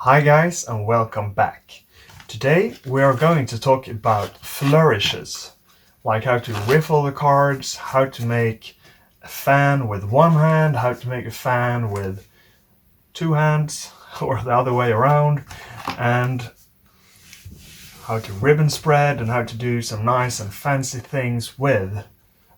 Hi guys and welcome back. Today we are going to talk about flourishes, like how to riffle the cards, how to make a fan with one hand, how to make a fan with two hands or the other way around, and how to ribbon spread and how to do some nice and fancy things with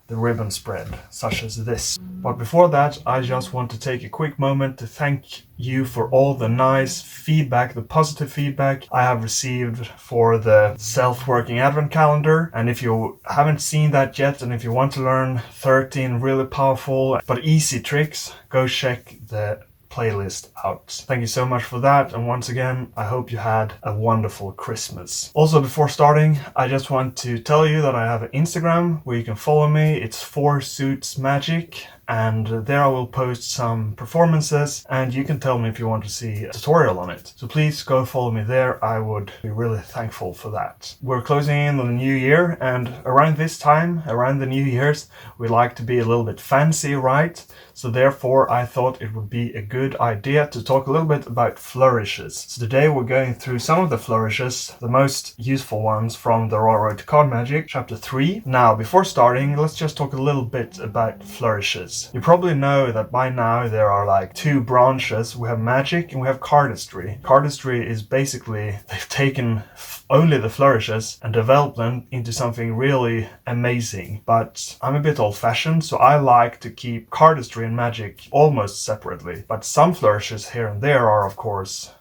the ribbon spread, such as this. But before that, I just want to take a quick moment to thank you for all the nice feedback, the positive feedback I have received for the self-working advent calendar. And if you haven't seen that yet, and if you want to learn 13 really powerful but easy tricks, go check the playlist out. Thank you so much for that, and once again I hope you had a wonderful Christmas. Also, before starting, I just want to tell you that I have an Instagram where you can follow me. It's 4suitsmagic, and there I will post some performances and you can tell me if you want to see a tutorial on it. So please go follow me there. I would be really thankful for that. We're closing in on the new year, and around this time, around the New Year's, we like to be a little bit fancy, right? So therefore I thought it would be a good idea to talk a little bit about flourishes. So today we're going through some of the flourishes, the most useful ones from the Raw Road to Card Magic, chapter 3. Now, before starting, let's just talk a little bit about flourishes. You probably know that by now there are like two branches. We have magic and we have cardistry. Cardistry is basically, they've taken only the flourishes and developed them into something really amazing. But I'm a bit old-fashioned, so I like to keep cardistry and magic almost separately. But some flourishes here and there are of course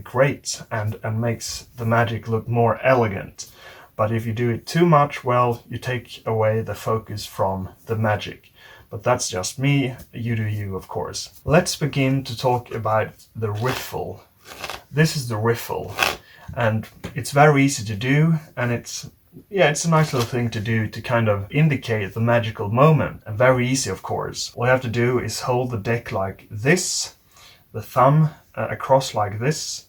great and makes the magic look more elegant. But if you do it too much, well, you take away the focus from the magic. But that's just me, you do you, of course. Let's begin to talk about the riffle. This is the riffle, and it's very easy to do, and it's a nice little thing to do to kind of indicate the magical moment, and very easy, of course. All you have to do is hold the deck like this, the thumb across like this,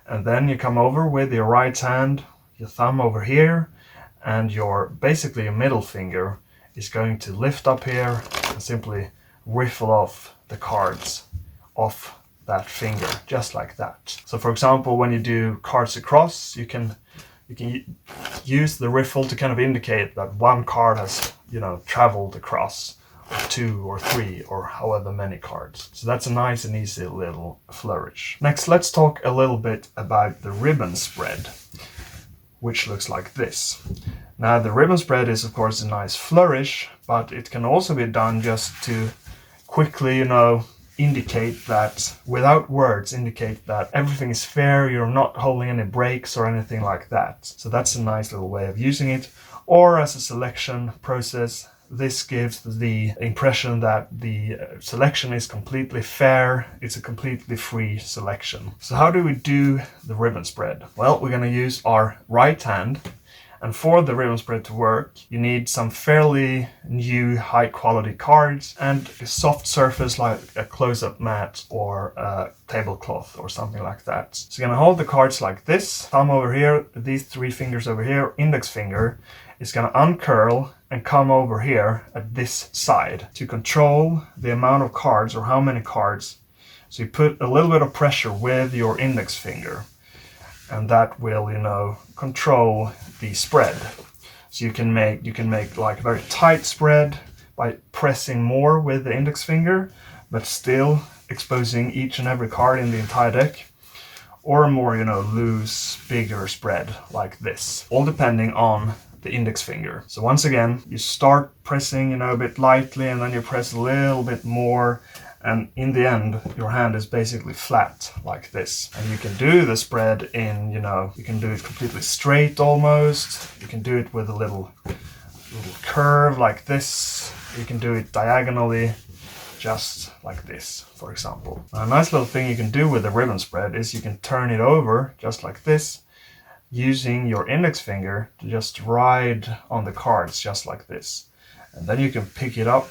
and then you come over with your right hand, your thumb over here, and basically your middle finger is going to lift up here and simply riffle off the cards off that finger, just like that. So for example, when you do cards across, you can use the riffle to kind of indicate that one card has, traveled across, or two or three or however many cards. So that's a nice and easy little flourish. Next, let's talk a little bit about the ribbon spread, which looks like this. Now, the ribbon spread is of course a nice flourish, but it can also be done just to quickly, indicate that, without words, indicate that everything is fair, you're not holding any breaks or anything like that. So that's a nice little way of using it. Or as a selection process, this gives the impression that the selection is completely fair, it's a completely free selection. So how do we do the ribbon spread? Well, we're going to use our right hand, and for the ribbon spread to work, you need some fairly new high quality cards and a soft surface like a close-up mat or a tablecloth or something like that. So you're going to hold the cards like this, thumb over here, these three fingers over here, index finger is going to uncurl and come over here at this side to control the amount of cards or how many cards. So you put a little bit of pressure with your index finger, and that will, control the spread. So you can make like a very tight spread by pressing more with the index finger, but still exposing each and every card in the entire deck, or a more, loose, bigger spread like this, all depending on the index finger. So once again, you start pressing, a bit lightly, and then you press a little bit more, and in the end, your hand is basically flat like this. And you can do the spread in, you can do it completely straight almost. You can do it with a little curve like this. You can do it diagonally, just like this, for example. Now, a nice little thing you can do with the ribbon spread is you can turn it over just like this, using your index finger to just ride on the cards just like this. And then you can pick it up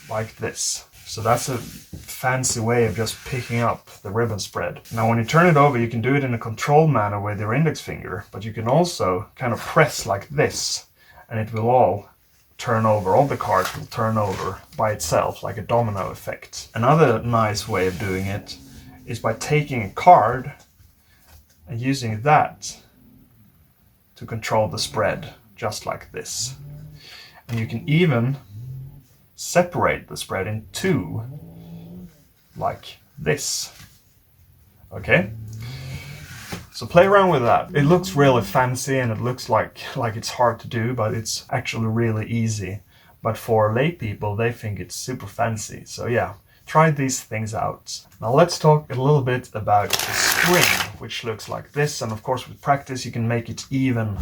like this. So that's a fancy way of just picking up the ribbon spread. Now when you turn it over, you can do it in a controlled manner with your index finger, but you can also kind of press like this, and it will all turn over. All the cards will turn over by itself, like a domino effect. Another nice way of doing it is by taking a card and using that to control the spread, just like this. And you can even separate the spread in two, like this. Okay? So play around with that. It looks really fancy and it looks like it's hard to do, but it's actually really easy. But for lay people, they think it's super fancy. So yeah, try these things out. Now let's talk a little bit about the spring, which looks like this. And of course, with practice, you can make it even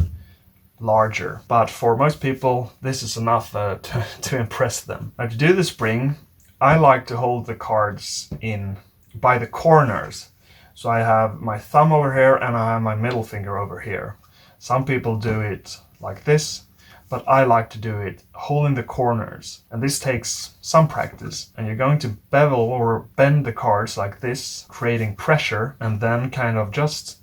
larger. But for most people, this is enough to impress them. Now to do the spring, I like to hold the cards in by the corners. So I have my thumb over here and I have my middle finger over here. Some people do it like this, but I like to do it holding the corners. And this takes some practice. And you're going to bevel or bend the cards like this, creating pressure, and then kind of just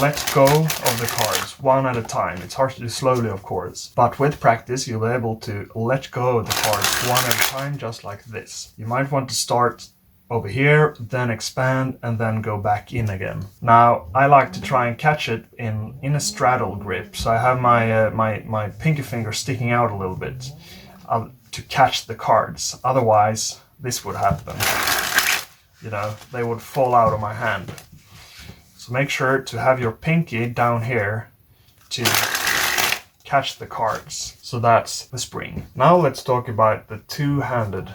let go of the cards one at a time. It's hard to do slowly, of course, but with practice you'll be able to let go of the cards one at a time, just like this. You might want to start over here, then expand, and then go back in again. Now, I like to try and catch it in a straddle grip. So I have my pinky finger sticking out a little bit to catch the cards. Otherwise, this would happen. You know, they would fall out of my hand. So make sure to have your pinky down here to catch the cards. So that's the spring. Now let's talk about the two-handed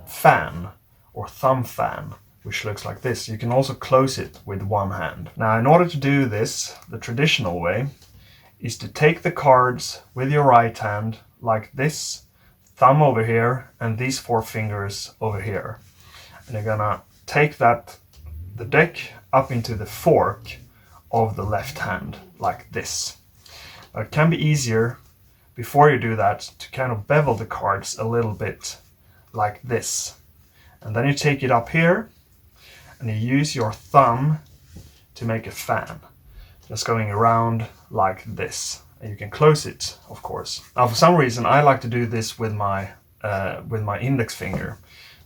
fan, or thumb fan, which looks like this. You can also close it with one hand. Now, in order to do this, the traditional way is to take the cards with your right hand like this, thumb over here, and these four fingers over here. And you're gonna take the deck up into the fork of the left hand, like this. Now, it can be easier, before you do that, to kind of bevel the cards a little bit, like this. And then you take it up here and you use your thumb to make a fan, just going around like this. And you can close it, of course. Now, for some reason, I like to do this with my index finger.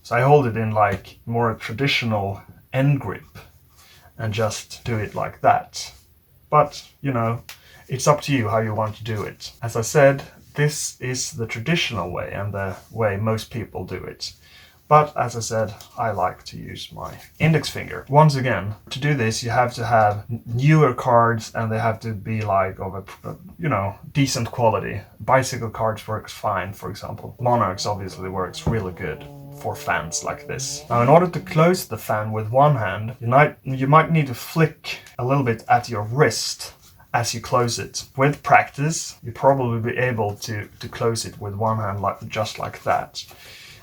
So I hold it in like more a traditional end grip and just do it like that. But, you know, it's up to you how you want to do it. As I said, this is the traditional way and the way most people do it. But as I said, I like to use my index finger. Once again, to do this, you have to have newer cards and they have to be like of a, you know, decent quality. Bicycle cards works fine, for example. Monarchs obviously works really good for fans like this. Now, in order to close the fan with one hand, you might need to flick a little bit at your wrist as you close it. With practice, you probably be able to close it with one hand, just like that.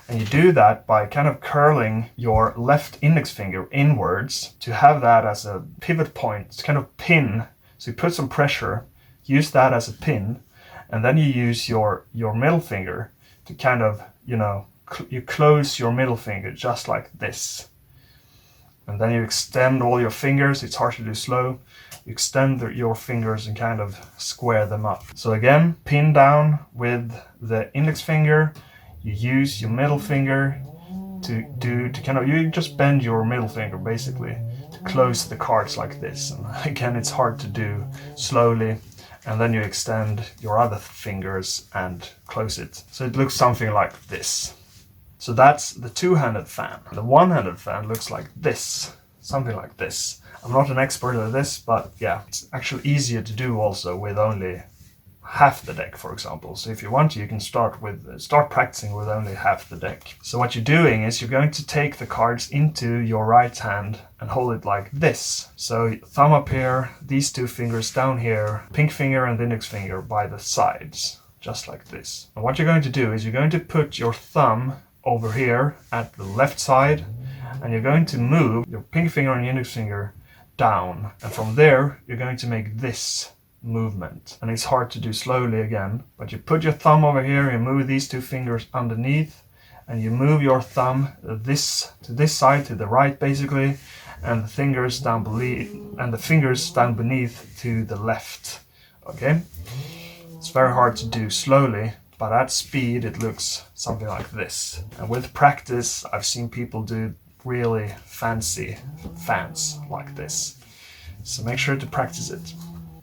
And you do that by kind of curling your left index finger inwards to have that as a pivot point, to kind of pin. So you put some pressure, use that as a pin, and then you use your middle finger to kind of, you know, you close your middle finger just like this. And then you extend all your fingers. It's hard to do slow. You extend your fingers and kind of square them up. So again, pin down with the index finger. You use your middle finger you just bend your middle finger basically to close the cards like this. And again, it's hard to do slowly. And then you extend your other fingers and close it. So it looks something like this. So that's the two-handed fan. The one-handed fan looks like this, something like this. I'm not an expert at this, but yeah, it's actually easier to do also with only half the deck, for example. So if you want to, you can start practicing with only half the deck. So what you're doing is you're going to take the cards into your right hand and hold it like this. So thumb up here, these two fingers down here, pink finger and the index finger by the sides, just like this. And what you're going to do is you're going to put your thumb over here at the left side, and you're going to move your pinky finger and your index finger down. And from there, you're going to make this movement. And it's hard to do slowly again, but you put your thumb over here, you move these two fingers underneath, and you move your thumb to this side, to the right basically, and the fingers down beneath to the left. Okay? It's very hard to do slowly, but at speed it looks something like this. And with practice, I've seen people do really fancy fans like this. so make sure to practice it.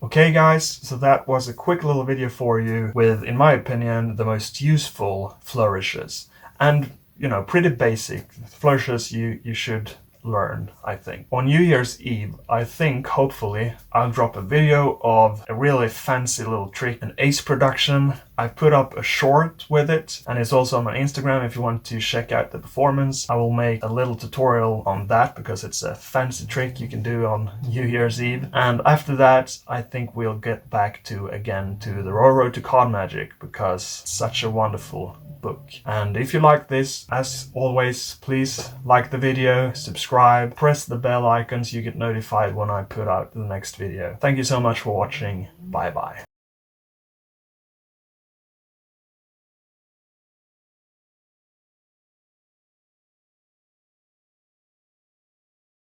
Okay guys, so that was a quick little video for you with, in my opinion, the most useful flourishes. And, you know, pretty basic flourishes you should learn, I think. On New Year's Eve, I think, hopefully, I'll drop a video of a really fancy little trick, an ace production. I put up a short with it, and it's also on my Instagram if you want to check out the performance. I will make a little tutorial on that because it's a fancy trick you can do on New Year's Eve. And after that, I think we'll get back to the Road to Card Magic, because it's such a wonderful book. And if you like this, as always, please like the video, subscribe, press the bell icon so you get notified when I put out the next video. Thank you so much for watching. Bye bye.